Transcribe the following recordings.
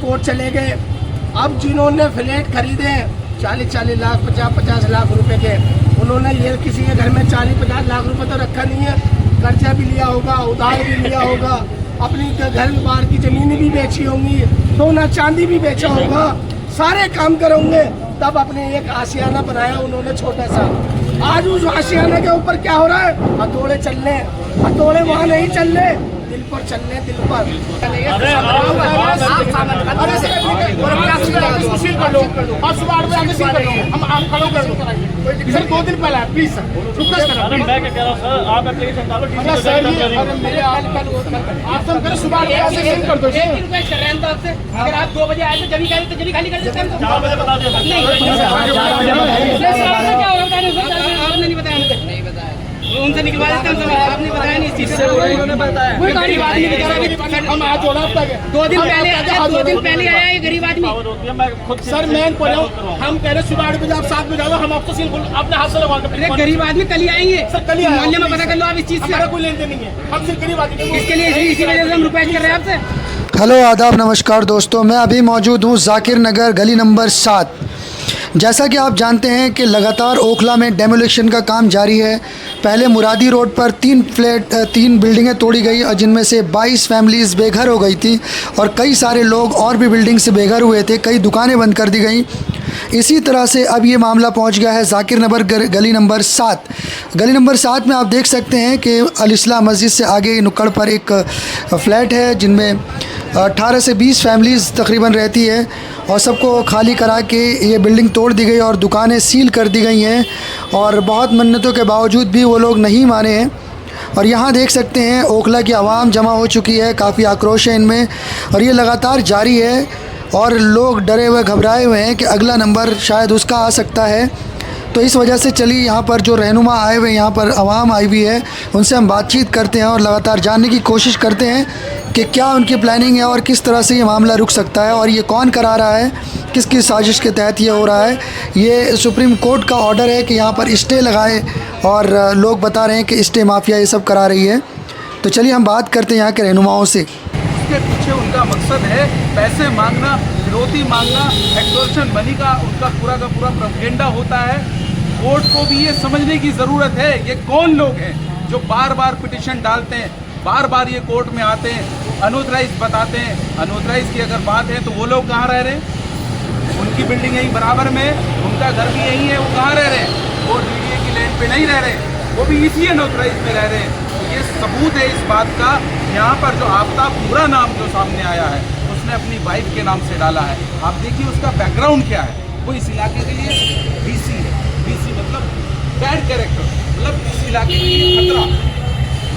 Court चले गए। अब जिन्होंने फ्लैट खरीदे 40-40 लाख 50-50 लाख रुपए के, उन्होंने ये किसी के घर में 40-50 लाख रुपए तो रखा नहीं है, कर्जा भी लिया होगा, उधार भी लिया होगा, अपनी घर बाहर की जमीनें भी बेची होंगी, सोना चांदी भी बेचा होगा, सारे काम करोगे तब अपने एक आशियाना बनाया उन्होंने छोटा सा। आज उस आशियाना के ऊपर क्या हो रहा है? हथौड़े चल रहे, हथौड़े वहाँ नहीं चल रहे, दिल पर चल रहे, दिल पर। सर 2 दिन पहले प्लीज सर मैं क्या कह रहा हूँ सर, आप एप्लीकेशन डालो सुबह कर दो। अगर आप 2 बजे आए तो जभी खाली तो जभी खाली कर देते हैं। 4 बजे बता दिया आपने नहीं बताया मुझे, नहीं बताया उनसे निकलवा देते हैं, आपने बताया नहीं इस चीज से। उन्होंने बताया कोई गरीब आदमी हम आज जोड़ा 2 दिन पहले आया, 2 दिन पहले आया ये गरीब आदमी। सर मैं बोल रहा हूँ, हम कह रहे सुबह 8 बजे आप 7 बजे आओ, हम आपको सिर्फ अपने हाथ से लगा कर गरीब आदमी कल ही आएंगे सर, कल ही मोहल्ले में पता कर लो आप इस चीज से। हमारा कोई लेन देन नहीं है, हम सिर्फ गरीब आदमी इसके लिए इसी वजह से हम रिक्वेस्ट कर रहे हैं आपसे। हेलो आदाब नमस्कार दोस्तों, मैं अभी मौजूद हूँ जाकिर नगर गली नंबर 7। जैसा कि आप जानते हैं कि लगातार ओखला में डेमोलिशन का काम जारी है। पहले मुरादी रोड पर 3 बिल्डिंगें तोड़ी गई और जिनमें से 22 फैमिलीज़ बेघर हो गई थी और कई सारे लोग और भी बिल्डिंग से बेघर हुए थे, कई दुकानें बंद कर दी गई। इसी तरह से अब ये मामला पहुंच गया है जाकिर नगर गली नंबर 7। गली नंबर 7 में आप देख सकते हैं कि अल-इस्लाम मस्जिद से आगे नुक्कड़ पर एक फ़्लैट है जिनमें 18 से 20 फैमिलीज़ तकरीबन रहती है और सबको खाली करा के ये बिल्डिंग तोड़ दी गई और दुकानें सील कर दी गई हैं और बहुत मन्नतों के बावजूद भी वो लोग नहीं माने हैं। और यहाँ देख सकते हैं ओखला की आवाम जमा हो चुकी है, काफ़ी आक्रोश है इनमें और ये लगातार जारी है और लोग डरे हुए घबराए हुए हैं कि अगला नंबर शायद उसका आ सकता है। तो इस वजह से चलिए यहाँ पर जो रहनुमा आए हुए, यहाँ पर आवाम आई हुई है, उनसे हम बातचीत करते हैं और लगातार जानने की कोशिश करते हैं कि क्या उनकी प्लानिंग है और किस तरह से ये मामला रुक सकता है और ये कौन करा रहा है, किसकी साजिश के तहत ये हो रहा है। ये सुप्रीम कोर्ट का ऑर्डर है कि यहाँ पर स्टे लगाए और लोग बता रहे हैं कि स्टे माफिया ये सब करा रही है। तो चलिए हम बात करते हैं यहाँ के रहनुमाओं से। इसके पीछे उनका मकसद है पैसे मांगना, फिरौती मांगना, एक्सटॉर्शन मनी का उनका पूरा का पूरा प्रोपेगेंडा होता है। कोर्ट को भी ये समझने की ज़रूरत है ये कौन लोग हैं जो बार बार पिटिशन डालते हैं, बार बार ये कोर्ट में आते हैं, अनऑथराइज्ड बताते हैं। अनऑथराइज्ड की अगर बात है तो वो लोग कहाँ रह रहे हैं? उनकी बिल्डिंग यहीं बराबर में, उनका घर भी यहीं है, वो कहाँ रह रहे हैं? वो डीडीए की लैंड पे नहीं रह रहे, वो भी इसी अनऑथराइज्ड में रह रहे हैं। तो ये सबूत है इस बात का। यहाँ पर जो आफ्ताब पूरा नाम जो सामने आया है उसने अपनी वाइफ के नाम से डाला है। आप देखिए उसका बैकग्राउंड क्या है। वो इस इलाके के लिए BC है, BC मतलब बैड कैरेक्टर, मतलब इस इलाके के लिए खतरा,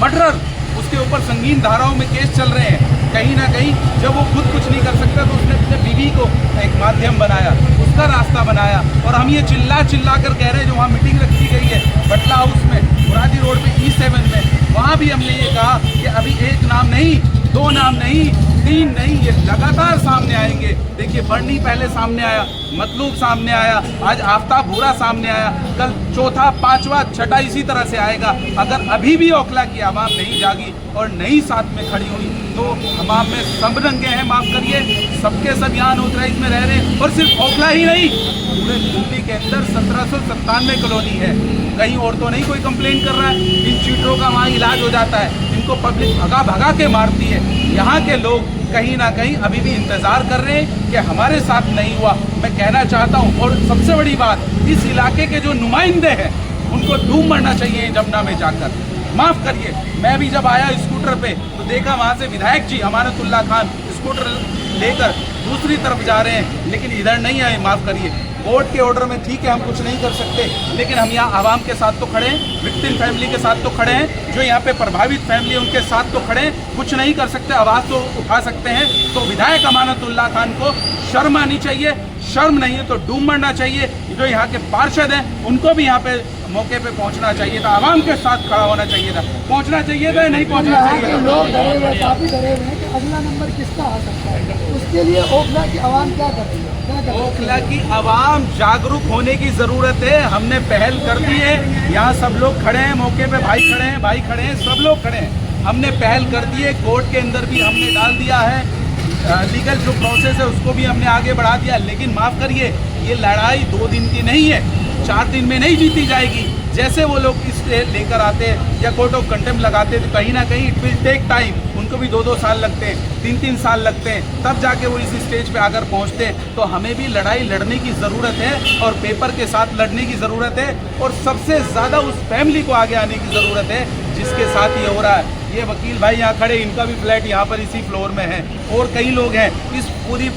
मर्डर। उसके ऊपर संगीन धाराओं में केस चल रहे हैं। कहीं ना कहीं जब वो खुद कुछ नहीं कर सकता तो उसने अपने बीवी को एक माध्यम बनाया, उसका रास्ता बनाया। और हम ये चिल्ला कर कह रहे हैं, जो वहाँ मीटिंग रखी गई है बटला हाउस में, मुरादी रोड पे E7 में, वहाँ भी हमने ये कहा कि अभी 1 नाम नहीं, 2 नाम नहीं, 3 नहीं, ये लगातार सामने आएंगे। देखिए बर्नी पहले सामने आया, मतलूब सामने आया, आज आफ्ताब भूरा सामने आया, कल 4था, 5वां, 6ठा इसी तरह से आएगा। अगर अभी भी ओखला की आवाम नहीं जागी और नहीं साथ में खड़ी हुई तो हमाम में सब रंगे हैं, माफ़ करिए, सबके सब यहाँ अनऑथराइज्ड में रह रहे हैं। और सिर्फ ओखला ही नहीं, पूरे दिल्ली के अंदर 1797 कॉलोनी है, कहीं और तो नहीं कोई कंप्लेन कर रहा है। इन चीटरों का वहाँ इलाज हो जाता है, इनको पब्लिक भगा के मारती है। यहाँ के लोग कहीं ना कहीं अभी भी इंतज़ार कर रहे हैं कि हमारे साथ नहीं हुआ। मैं कहना चाहता हूँ, और सबसे बड़ी बात, इस इलाके के जो नुमाइंदे हैं उनको डूब मरना चाहिए जमुना में जाकर। माफ़ करिए, मैं भी जब आया स्कूटर पे तो देखा वहाँ से विधायक जी अमानतुल्लाह खान स्कूटर लेकर दूसरी तरफ जा रहे हैं, लेकिन इधर नहीं आए। माफ़ करिए, कोर्ट के ऑर्डर में ठीक है हम कुछ नहीं कर सकते, लेकिन हम यहाँ आवाम के साथ तो खड़े हैं, विक्टिम फैमिली के साथ तो खड़े हैं, जो यहाँ पे प्रभावित फैमिली है उनके साथ तो खड़े हैं। कुछ नहीं कर सकते, आवाज़ तो उठा सकते हैं। तो विधायक अमानतुल्लाह खान को शर्म आनी चाहिए, शर्म नहीं है तो डूब मरना चाहिए। जो यहाँ के पार्षद हैं उनको भी यहाँ पे मौके पे पहुँचना चाहिए था, आवाम के साथ खड़ा होना चाहिए था, पहुँचना चाहिए था, नहीं पहुँचना चाहिए था। लोग डरे हुए, काफ़ी डरे हुए हैं कि अगला नंबर किसका आ सकता है। उसके लिए ओखला की आवाम क्या कर रही है? ओखला की आवाम जागरूक होने की ज़रूरत है। हमने पहल कर दी है, यहाँ सब लोग खड़े हैं, मौके पे भाई खड़े हैं, सब लोग खड़े हैं। हमने पहल कर दी है, कोर्ट के अंदर भी हमने डाल दिया है। लीगल जो प्रोसेस है उसको भी हमने आगे बढ़ा दिया। लेकिन माफ़ करिए, ये लड़ाई 2 दिन की नहीं है, 4 दिन में नहीं जीती जाएगी। जैसे वो लोग इस लेकर आते हैं या कोर्ट ऑफ कंटेम्प्ट लगाते हैं तो कहीं ना कहीं इट विल टेक टाइम, उनको भी 2-2 साल लगते हैं, 3-3 साल लगते हैं, तब जाके वो इस स्टेज पे आकर पहुंचते हैं। तो हमें भी लड़ाई लड़ने की ज़रूरत है और पेपर के साथ लड़ने की ज़रूरत है, और सबसे ज़्यादा उस फैमिली को आगे आने की ज़रूरत है जिसके साथ ये हो रहा है। ये वकील भाई यहाँ खड़े, इनका भी फ्लैट यहाँ पर इसी फ्लोर में है, और कई लोग हैं। इस पूरी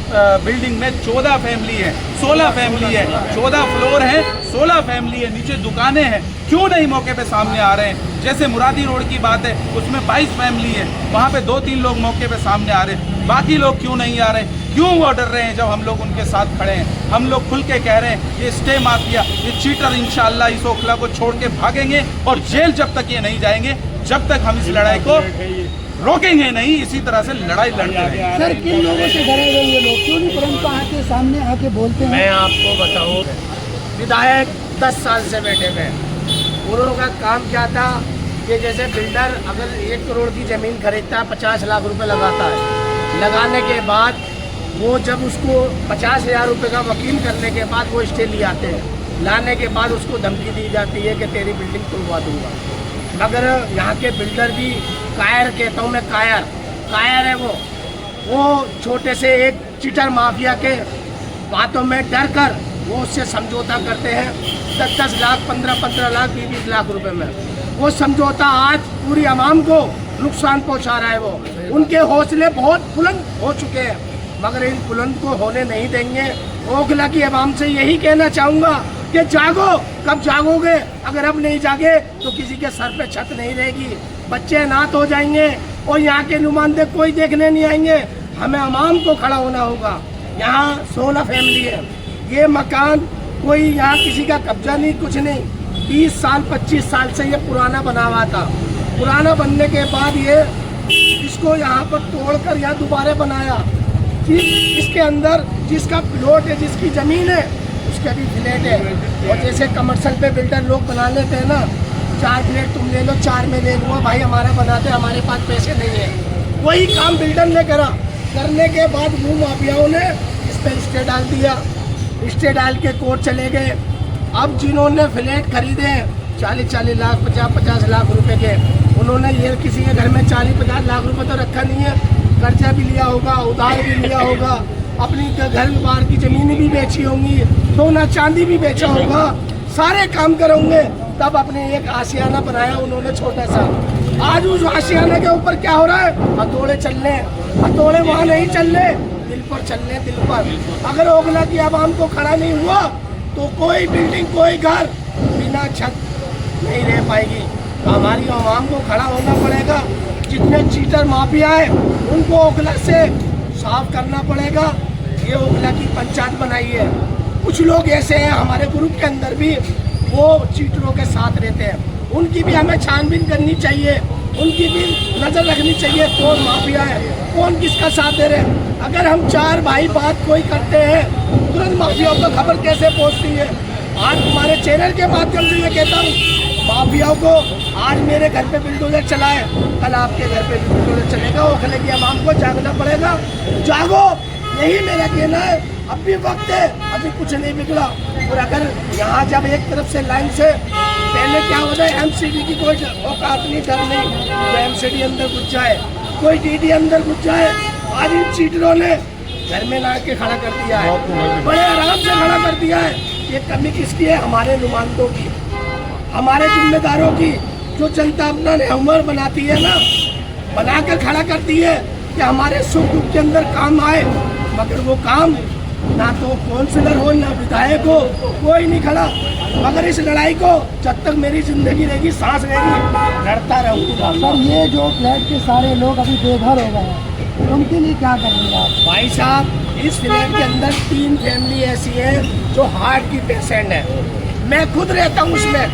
बिल्डिंग में 14 फैमिली है, 16 फैमिली है, 14 फ्लोर है, 16 फैमिली है, नीचे दुकानें हैं। क्यों नहीं मौके पे सामने आ रहे हैं? जैसे मुरादी रोड की बात है, उसमें 22 फैमिली है, वहाँ पे 2-3 लोग मौके पे सामने आ रहे हैं, बाकी लोग क्यों नहीं आ रहे? क्यों वो डर रहे हैं जब हम लोग उनके साथ खड़े हैं? हम लोग खुल के कह रहे हैं ये स्टे माफिया, ये चीटर इंशाल्लाह इस ओखला को छोड़ के भागेंगे, और जेल जब तक ये नहीं जाएंगे, जब तक हम इस लड़ाई को रोकेंगे नहीं। इसी तरह से लड़ाई लड़ते रहेंगे। सर, किन लोगों से डरे हुए ये लोग? क्यों नहीं तुरंत आके सामने आके बोलते हैं? मैं आपको बताऊं, विधायक 10 साल से बैठे हुए हैं। उन्होंने का काम क्या था कि जैसे बिल्डर अगर 1 करोड़ की ज़मीन खरीदता है, 50 लाख रुपए लगाता है, लगाने के बाद वो जब उसको 50,000 रुपये का वकील करने के बाद वो स्टे ले आते हैं, लाने के बाद उसको धमकी दी जाती है कि तेरी बिल्डिंग तुड़वा दूंगा। मगर यहाँ के बिल्डर भी कायर, कहता हूँ मैं कायर है। वो छोटे से एक चीटर माफिया के बातों में डर कर वो उससे समझौता करते हैं 10-10 लाख, 15-15 लाख, 20-20 लाख रुपए में। वो समझौता आज पूरी आवाम को नुकसान पहुँचा रहा है। वो उनके हौसले बहुत बुलंद हो चुके हैं, मगर इन बुलंद को होने नहीं देंगे। ओखला की आवाम से यही कहना चाहूँगा कि जागो। कब जागोगे? अगर अब नहीं जागे तो किसी के सर पे छत नहीं रहेगी, बच्चे अनाथ हो जाएंगे, और यहाँ के नुमाइंदे कोई देखने नहीं आएंगे। हमें आवाम को खड़ा होना होगा। यहाँ 16 फैमिली है, ये मकान कोई यहाँ किसी का कब्जा नहीं, कुछ नहीं। 20 साल 25 साल से ये पुराना बना हुआ था। पुराना बनने के बाद ये इसको यहाँ पर तोड़कर यहाँ दोबारा बनाया कि इसके अंदर जिसका प्लॉट है, जिसकी ज़मीन है, उसका भी फ्लैट है। और जैसे कमर्शियल पे बिल्डर लोग बना लेते हैं ना, 4 फ्लैट तुम ले लो, 4 में ले लो, भाई हमारा बनाते, हमारे पास पैसे नहीं है। वही काम बिल्डर ने करा। करने के बाद वो माफियाओं ने इस पर स्टे डाल दिया, स्टे डाल के कोर्ट चले गए। अब जिन्होंने फ्लैट खरीदे 40-40 लाख, 50-50 लाख रुपए के, उन्होंने ये किसी के घर में 40-50 लाख रुपए तो रखा नहीं है, कर्जा भी लिया होगा, उधार भी लिया होगा, अपनी घर बार की ज़मीन भी बेची होंगी, सोना चांदी भी बेचा होगा, सारे काम करोगे। तब अपने एक आशियाना बनाया उन्होंने छोटा सा। आज उस आशियाना के ऊपर क्या हो रहा है? हथौड़े चल रहे हैं। हथौड़े वहाँ नहीं चल रहे, दिल पर चल रहे, दिल पर। अगर ओखला की आवाम को खड़ा नहीं हुआ तो कोई बिल्डिंग, कोई घर बिना छत नहीं रह पाएगी। तो हमारी आवाम को खड़ा होना पड़ेगा। जितने चीटर माफिया हैं उनको ओखला से साफ करना पड़ेगा। ये ओखला की पंचायत बनाई है। कुछ लोग ऐसे हैं हमारे ग्रुप के अंदर भी, वो चीटरों के साथ रहते हैं, उनकी भी हमें छानबीन करनी चाहिए, उनकी भी नज़र रखनी चाहिए कौन माफिया है, कौन किसका साथ दे रहे हैं। अगर हम 4 भाई बात कोई करते हैं, तुरंत माफियाओं को खबर कैसे पहुंचती है? आज तुम्हारे चैनल के माध्यम से ये कहता हूँ, माफियाओं को आज मेरे घर पे बुलडोजर चला है, कल आपके घर पे भी बुलडोजर चलेगा। ओखले की आवाम को जागना पड़ेगा। जागो, यही मेरा कहना है। अब भी वक्त है, अभी कुछ नहीं बिगड़ा। और अगर यहाँ जब एक तरफ से लाइन से पहले क्या हो जाए, एमसीडी की कोई औकात नहीं, डर नहीं, तो एमसीडी अंदर घुस जाए, कोई डीडी अंदर घुस जाए। आज इन चीटरों ने घर में ला के खड़ा कर दिया है, बड़े आराम से खड़ा कर दिया है। ये कमी किसकी है? हमारे नुमाइंदों की, हमारे जिम्मेदारों की। जो जनता अपना रहनुमा बनाती है ना, बनाकर खड़ा करती है कि हमारे सुख दुख के अंदर काम आए, मगर वो काम ना तो काउंसिलर हो, ना विधायक हो, कोई नहीं खड़ा। मगर इस लड़ाई को जब तक मेरी जिंदगी रहेगी, सांस रहेगी, लड़ता रहूँगा। सर, ये जो फ्लैट के सारे लोग अभी बेघर हो गए हैं, उनके लिए क्या करेंगे आप? भाई साहब, इस फ्लैट के अंदर 3 फैमिली ऐसी है जो हार्ट की पेशेंट है। मैं खुद रहता हूँ उसमें।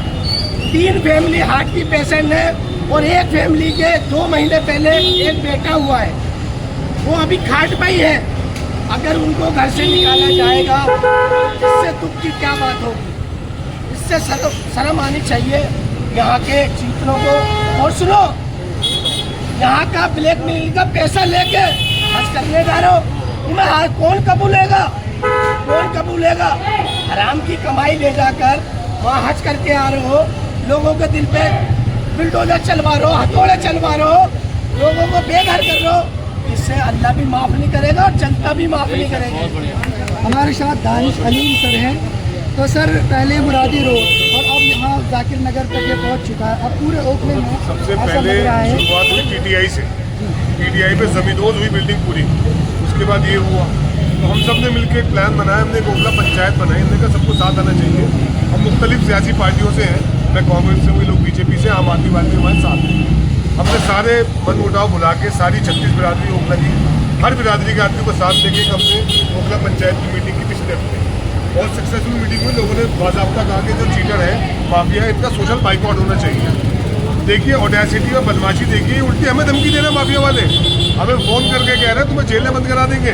3 फैमिली हार्ट की पेशेंट है, और एक फैमिली के 2 महीने पहले एक बेटा हुआ है, वो अभी खाट पर ही है। अगर उनको घर से निकाला जाएगा, इससे दुख की क्या बात होगी? इससे शर्म आनी चाहिए यहाँ के चीटरों को। और सुनो, यहाँ का ब्लैकमेल का पैसा लेके हज करने जा रहे हो, तुम्हें कौन कबूलेगा? कौन कबूलेगा? हराम की कमाई ले जाकर वहाँ हज करके आ रहे हो, लोगों के दिल पे बिल्डोजर चलवा रहे हो, हथौड़े चलवा रहे हो, लोगों को बेघर कर रहे हो। इससे अल्लाह भी माफ़ नहीं करेगा और जनता भी माफ़ नहीं करेगी। हमारे साथ दानिश अलीम सर हैं। तो सर, पहले मुरादी रोड और अब यहाँ जाकिर नगर तक ये पहुँच चुका है। अब पूरे ओखले में सबसे ऐसा पहले लग रहा है। शुरुआत हुई टीटीआई से। टीटीआई पे जमींदोज हुई बिल्डिंग पूरी, उसके बाद ये हुआ। तो हम सब ने मिलकर एक प्लान बनाया, हमने एक ओखला पंचायत बनाई, हमने कहा सबको साथ आना चाहिए। हम मुख्तलिफ सियासी पार्टियों से हैं, मैं कांग्रेस से, वही लोग बीजेपी से, आम आदमी पार्टी हमारे साथ हैं। हमने सारे मन मुटाव बुला के सारी 36 बिरादरी ओखला की, हर बिरादरी के आदमी को साथ लेके हमने ओखला पंचायत की मीटिंग की पिछले हफ्ते। और सक्सेसफुल मीटिंग में लोगों ने बाज़ाब्ता कहा कि जो चीटर है, माफिया है, इनका सोशल बाइकआउट होना चाहिए। देखिए ऑडेसिटी और बदमाशी देखिए, उल्टी हमें धमकी दे रहे हैं माफिया वाले, हमें फ़ोन करके कह रहे हैं तुम्हें जेल में बंद करा देंगे।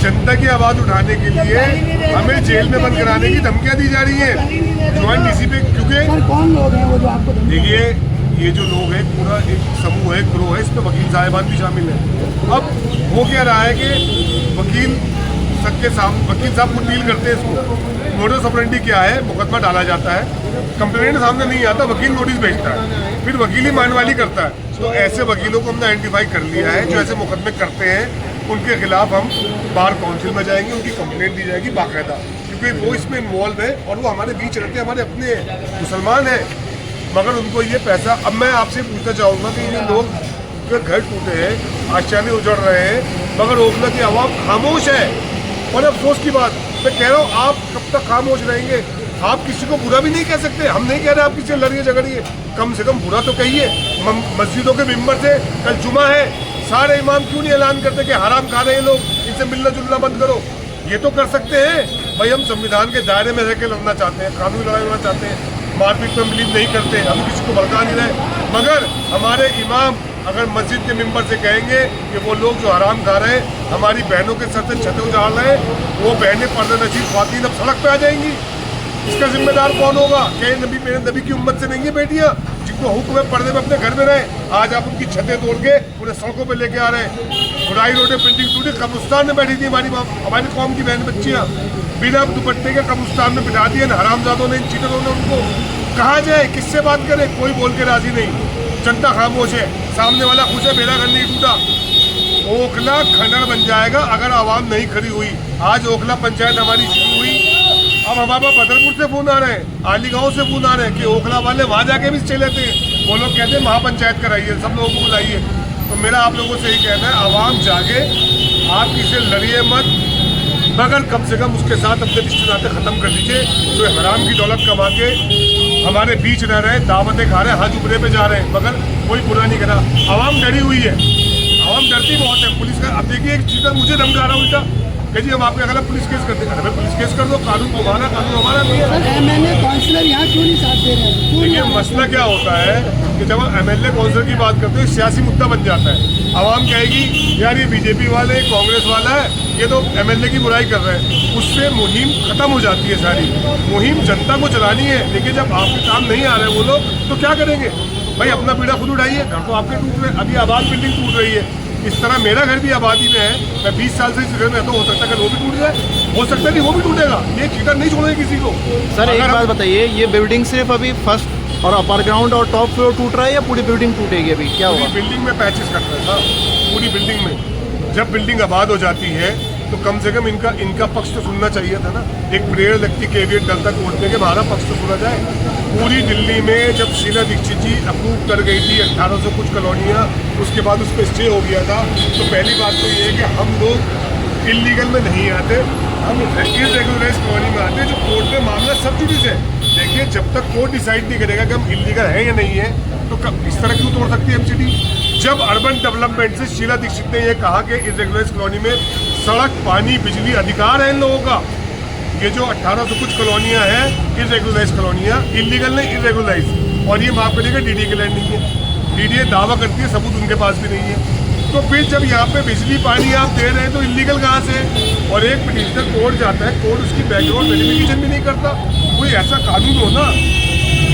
जनता की आवाज़ उठाने के लिए हमें जेल में बंद कराने की धमकियाँ दी जा रही हैं ज्वाइंट डीसी पे। क्योंकि सर, कौन लोग हैं वो जो आपको देखिए, ये जो लोग हैं, पूरा एक समूह है, ग्रोह है, इसमें वकील साहिबान भी शामिल हैं। अब हो क्या रहा है कि वकील सबके सामने, वकील साहब को डील करते हैं इसको। नोटिस ऑपरेंडी क्या है, मुकदमा डाला जाता है, कंप्लेंट सामने नहीं आता, वकील नोटिस भेजता है, फिर वकील ही मानवाली करता है। तो ऐसे वकीलों को हमने आइडेंटिफाई कर लिया है जो ऐसे मुकदमे करते हैं, उनके खिलाफ हम बार काउंसिल में जाएंगे, उनकी कंप्लेंट दी जाएगी बाकायदा, क्योंकि वो इसमें इन्वॉल्व है और वो हमारे बीच रहते हैं, हमारे अपने मुसलमान हैं, मगर उनको ये पैसा। अब मैं आपसे पूछना चाहूँगा कि ये लोग के घर टूटे हैं, आशियाने उजड़ रहे हैं, मगर ओखला की आवाम खामोश है। और अफसोस की बात, मैं कह रहा हूँ, आप कब तक खामोश रहेंगे? आप किसी को बुरा भी नहीं कह सकते, हम नहीं कह रहे आप किसी से लड़िए झगड़िए, कम से कम बुरा तो कहिए। मस्जिदों के मिंबर से कल जुमा है, सारे इमाम क्यों नहीं ऐलान करते कि हराम खा रहे हैं लोग, इनसे मिलना जुलना बंद करो? ये तो कर सकते हैं भाई। हम संविधान के दायरे में रह के लड़ना चाहते हैं, कानूनी लड़ाई लड़ना चाहते हैं, मारपीट में बिलीव नहीं करते, हम किसी को भड़का नहीं रहे। मगर हमारे इमाम अगर मस्जिद के मिंबर से कहेंगे कि वो लोग जो हराम खा रहे हैं, हमारी बहनों के सर से छतें उजाड़ रहे हैं, वो बहनें पर्दे नशीब ख्वातीन अब सड़क पे आ जाएंगी, इसका जिम्मेदार कौन होगा? क्या ये नबी, मेरे नबी की उम्मत से नहीं है बेटियाँ जिनको हुक्म है पर्दे में अपने घर में रहे? आज आप उनकी छतें तोड़ के पूरे सड़कों पे लेके आ रहे हैं। खुदाई रोडे प्रिंटिंग टूटी, कब्रिस्तान में बैठी थी हमारी कौम की बहन बच्चियाँ, बिना दुपट्टे के कब्रिस्तान में बिठा दिए हरामजादों ने, इन चीटरों ने। उनको कहा जाए, किससे बात करें? कोई बोल के राजी नहीं, जनता खामोश है, सामने वाला खुश है, मेरा घर नहीं टूटा। ओखला खंडर बन जाएगा अगर आवाम नहीं खड़ी हुई। आज ओखला पंचायत हमारी शुरू हुई, अब हमारे पास बदरपुर से फोन आ रहे हैं, आली गाँव से फोन आ रहे हैं कि ओखला वाले वहाँ जाके भी चले लेते हैं। वो लोग कहते हैं महापंचायत कराइए, सब लोगों को बुलाइए। तो मेरा आप लोगों से यही कहना है, आवाम जागे, आप किसी लड़िए मत, मगर कम से कम उसके साथ अपने रिश्ते नाते ख़त्म कर दीजिए जो हराम की दौलत कमा के हमारे बीच रह रहे हैं, दावतें खा रहे हैं, हज उमरे पे जा रहे हैं, मगर कोई बुरा नहीं करा। आवाम डरी हुई है, आवाम डरती बहुत है पुलिस का। अब देखिए, एक चीटर मुझे धमका रहा उल्टा कि जी हम आपके खिलाफ पुलिस केस करते हैं। हमें पुलिस केस कर दो, कानून तुम्हारा, कानून हमारा नहीं है। एमएलए काउंसलर यहाँ क्यों नहीं साथ दे रहे हैं? देखिए, मसला क्या होता है कि जब हम एमएलए काउंसिलर की बात करते हैं, सियासी मुद्दा बन जाता है। आवाम कहेगी यार ये बीजेपी वाले, कांग्रेस वाला है, ये तो एमएलए की बुराई कर रहे हैं, उससे मुहिम खत्म हो जाती है। सारी मुहिम जनता को चलानी है, लेकिन जब आपके काम नहीं आ रहे वो लोग, तो क्या करेंगे भाई? अपना पीड़ा खुद उठाइए, घर तो आपके टूट रहे, अभी आबाद बिल्डिंग टूट रही है। इस तरह मेरा घर भी आबादी में है, मैं 20 साल से इस घर में रहता हूँ, हो सकता है कल वो भी टूट जाए, हो सकता है नहीं वो भी टूटेगा। ये चीटर नहीं छोड़ेगा किसी को। सर एक बात बताइए, ये बिल्डिंग सिर्फ अभी फर्स्ट और अपर ग्राउंड और टॉप फ्लोर टूट रहा है या पूरी बिल्डिंग टूटेगी? अभी क्या होगा? बिल्डिंग में पैचेस कट रहे हैं, पूरी बिल्डिंग में। जब बिल्डिंग आबाद हो जाती है तो कम से कम इनका पक्ष तो सुनना चाहिए था ना। एक प्रेयर लगती कैवियट डलता कोर्ट में कि हमारा पक्ष तो सुना जाए। पूरी दिल्ली में जब शीला दीक्षित जी अप्रूव कर गई थी 1800 कुछ कॉलोनियाँ, उसके बाद उस पर स्टे हो गया था। तो पहली बात तो ये है कि हम लोग इलीगल में नहीं आते, हम इरेगुलराइज कॉलोनी में आते हैं, जो कोर्ट में मामला सब जुडिस है। देखिए, जब तक कोर्ट डिसाइड नहीं करेगा कि हम इलीगल हैं या नहीं है, तो इस तरह क्यों तोड़ सकती है एमसीडी? जब अर्बन डेवलपमेंट से शीला दीक्षित ने यह कहा कि इरेगुलराइज कॉलोनी में सड़क, पानी, बिजली अधिकार है इन लोगों का, ये जो 1800 कुछ कॉलोनियाँ हैं इरेगुलराइज कॉलोनियाँ, इलीगल नहीं इरेगुलराइज, और ये माफ करिएगा डीडी के लैंड नहीं है। डीडी दावा करती है, सबूत उनके पास भी नहीं है। तो फिर जब यहाँ पे बिजली पानी आप दे रहे हैं तो इलीगल कहाँ से? और एक पिटिशनर कोर्ट जाता है, कोर्ट उसकी बैकग्राउंड वेरिफिकेशन भी नहीं करता। कोई ऐसा कानून हो ना,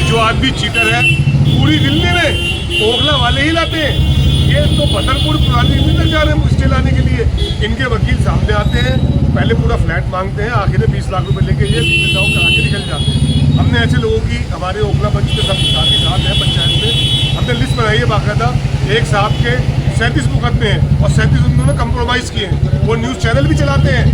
जो आदमी चीटर है पूरी दिल्ली में ओखला वाले ही लाते हैं, ये तो बदरपुर पुरानी तक जा रहे हैं स्टे लाने के लिए। इनके वकील सामने आते हैं, पहले पूरा फ्लैट मांगते हैं, आखिर में 20 लाख रुपए लेके ये जाओ करा के निकल जाते हैं। हमने ऐसे लोगों की हमारे ओखला पंच के सब साथ ही साथ है पंचायत में, हमने लिस्ट बनाई है बाकायदा। एक साहब के 37 मुकदमे हैं और 37 उन्होंने कंप्रोमाइज़ किए हैं। वो न्यूज़ चैनल भी चलाते हैं,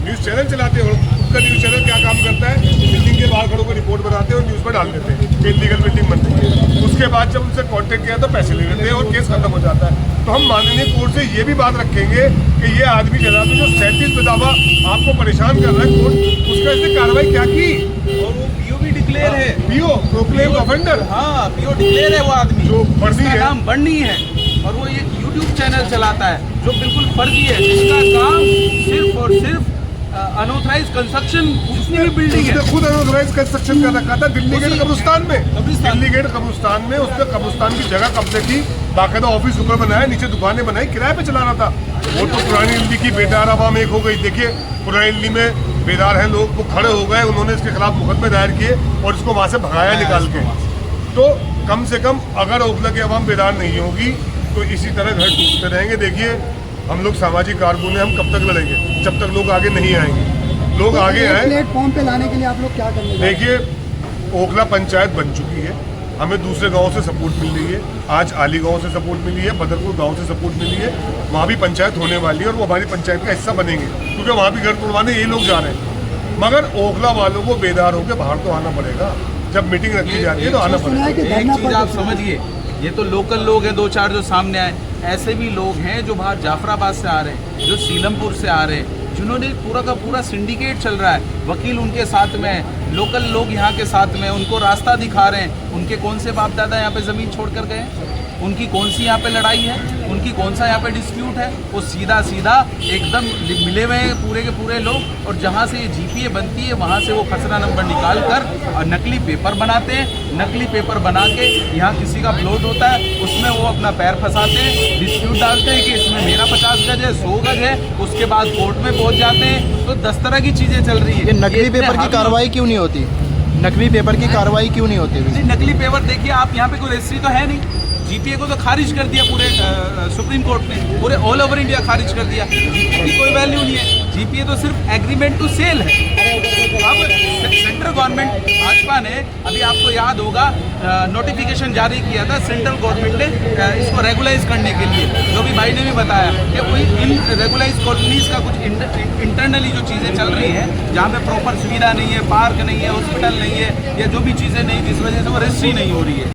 न्यूज़ चैनल चलाते हैं और उनका न्यूज़ चैनल क्या काम करता है, बिल्डिंग के बाहर खड़ों को रिपोर्ट बनाते हैं और न्यूज़ पर डाल देते हैं कि इलीगल बिल्डिंग बन रही है। उसके बाद जब उनसे कॉन्टेक्ट किया तो पैसे ले लेते हैं और केस खत्म हो जाता है। तो हम माननीय कोर्ट से ये भी बात रखेंगे कि ये आदमी जनाब जो 37 विधावा आपको परेशान कर रहा है, कोर्ट उसका इसने कार्रवाई क्या की? और वो पीओ भी डिक्लेयर है, पीओ प्रोक्लेम ऑफेंडर, हाँ पीओ डिक्लेयर है वो आदमी, जो फर्जी उसका है। नाम बन्नी है और वो एक यूट्यूब चैनल चलाता है जो बिल्कुल फर्जी है, जिसका काम सिर्फ और सिर्फ अनऑथराइज कंस्ट्रक्शन, जितनी भी बिल्डिंग है उसने खुद अनऑथराइज कंस्ट्रक्शन कर रखा था दिल्ली गेट कब्रिस्तान में। कब्रिस्तान। दिल्ली गेट कब्रिस्तान में उसने कब्रिस्तान की जगह कब्जे की, बाकायदा ऑफिस ऊपर बनाया, नीचे दुकानें बनाई, किराए पे चला रहा था। वो तो पुरानी दिल्ली की बेदार आवाम एक हो गई। देखिए पुरानी दिल्ली में बेदार हैं लोग, वो खड़े हो गए, उन्होंने इसके खिलाफ मुकदमे दायर किए और इसको वहाँ से भगाया निकाल के। तो कम से कम अगर ओखला की आवाम बेदार नहीं होगी तो इसी तरह घर टूटते रहेंगे। देखिए हम लोग सामाजिक कारकुन हैं, हम कब तक लड़ेंगे जब तक लोग आगे नहीं आएंगे। लोग आगे आए, प्लेटफॉर्म पे लाने के लिए आप लोग क्या करेंगे? देखिए ओखला पंचायत बन चुकी है, हमें दूसरे गांव से सपोर्ट मिल रही है। आज आली गांव से सपोर्ट मिली है, बदरपुर गांव से सपोर्ट मिली है, वहाँ भी पंचायत होने वाली है और वो हमारी पंचायत का हिस्सा बनेंगे क्योंकि वहाँ भी घर तोड़वाने ये लोग जा रहे हैं। मगर ओखला वालों को बेदार होकर बाहर तो आना पड़ेगा, जब मीटिंग रखी जाती है तो आना पड़ेगा। एक चीज आप समझिए, ये तो लोकल लोग हैं, 2-4 जो सामने आए, ऐसे भी लोग हैं जो बाहर जाफराबाद से आ रहे हैं, जो सीलमपुर से आ रहे हैं, जिन्होंने पूरा का पूरा सिंडिकेट चल रहा है, वकील उनके साथ में है, लोकल लोग यहाँ के साथ में, उनको रास्ता दिखा रहे हैं। उनके कौन से बाप दादा यहाँ पे ज़मीन छोड़ कर गए, उनकी कौन सी यहाँ पे लड़ाई है, उनकी कौन सा यहाँ पे डिस्प्यूट है, वो सीधा सीधा एकदम मिले हुए हैं पूरे के पूरे लोग। और जहाँ से ये जीपीए बनती है वहाँ से वो खसरा नंबर निकाल कर और नकली पेपर बनाते हैं। नकली पेपर बना के यहाँ किसी का प्लॉट होता है, उसमें वो अपना पैर फंसाते हैं, डिस्प्यूट डालते हैं कि इसमें मेरा 50 गज है, 100 गज है, उसके बाद कोर्ट में पहुँच जाते हैं। तो 10 तरह की चीज़ें चल रही है। ये नकली पेपर की कार्रवाई क्यों नहीं होती? नकली पेपर की कार्रवाई क्यों नहीं होती? नहीं, नकली पेपर देखिए आप, यहाँ पे कोई रजिस्ट्री तो है नहीं। जीपीए को तो खारिज कर दिया पूरे सुप्रीम कोर्ट ने, पूरे ऑल ओवर इंडिया खारिज कर दिया। जीपीए की कोई वैल्यू नहीं है, जीपीए तो सिर्फ एग्रीमेंट टू सेल है। अब सेंट्रल गवर्नमेंट भाजपा ने, अभी आपको याद होगा, नोटिफिकेशन जारी किया था सेंट्रल गवर्नमेंट ने इसको रेगुलाइज करने के लिए, जो भी भाई ने भी बताया कि कोई इन रेगुलाइज कॉलोनीज का कुछ इंटरनली जो चीज़ें चल रही हैं, जहाँ पे प्रॉपर सुविधा नहीं है, पार्क नहीं है, हॉस्पिटल नहीं है, या जो भी चीज़ें नहीं, जिस वजह से वो रजिस्ट्री नहीं हो रही है।